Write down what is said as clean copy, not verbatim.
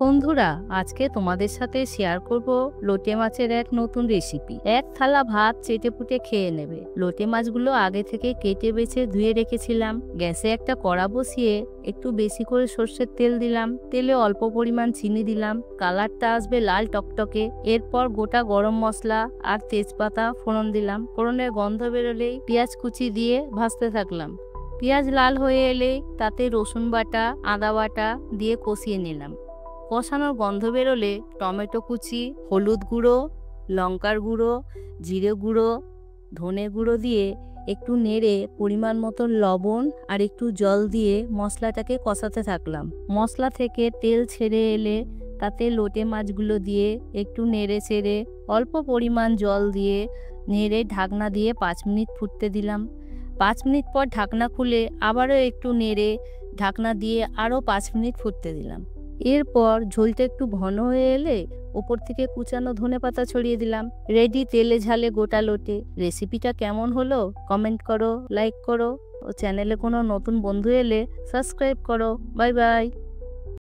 বন্ধুরা, আজকে তোমাদের সাথে শেয়ার করব লোটে মাছের এক নতুন রেসিপি। এক থালা ভাত চেটেপুটে খেয়ে নেবে। লোটে মাছগুলো আগে থেকে কেটে বেছে ধুয়ে রেখেছিলাম। গ্যাসে একটা কড়া বসিয়ে একটু বেশি করে সর্ষের তেল দিলাম। তেলে অল্প পরিমাণ চিনি দিলাম, কালারটা আসবে লাল টকটকে। এরপর গোটা গরম মশলা আর তেজপাতা ফোড়ন দিলাম। ফোড়নের গন্ধ বেরোলেই পেঁয়াজ কুচি দিয়ে ভাজতে থাকলাম। পেঁয়াজ লাল হয়ে এলেই তাতে রসুন বাটা, আদা বাটা দিয়ে কষিয়ে নিলাম। কষানোর গন্ধ বেরোলে টমেটো কুচি, হলুদ গুঁড়ো, লঙ্কার গুঁড়ো, জিরে গুঁড়ো, ধনে গুঁড়ো দিয়ে একটু নেড়ে পরিমাণ মতো লবণ আর একটু জল দিয়ে মশলাটাকে কষাতে থাকলাম। মশলা থেকে তেল ছেড়ে এলে তাতে লোটে মাছগুলো দিয়ে একটু নেড়ে ছেড়ে অল্প পরিমাণ জল দিয়ে নেড়ে ঢাকনা দিয়ে 5 মিনিট ফুটতে দিলাম। 5 মিনিট পর ঢাকনা খুলে আবারও একটু নেড়ে ঢাকনা দিয়ে আরও 5 মিনিট ফুটতে দিলাম। এরপর ঝোলটা একটু ঘন হয়ে এলে ওপর থেকে কুচানো ধনেপাতা ছড়িয়ে দিলাম। রেডি তেলে ঝালে গোটা লোটে। রেসিপিটা কেমন হলো কমেন্ট করো, লাইক করো ও চ্যানেলে কোনো নতুন বন্ধু এলে সাবস্ক্রাইব করো। Bye bye.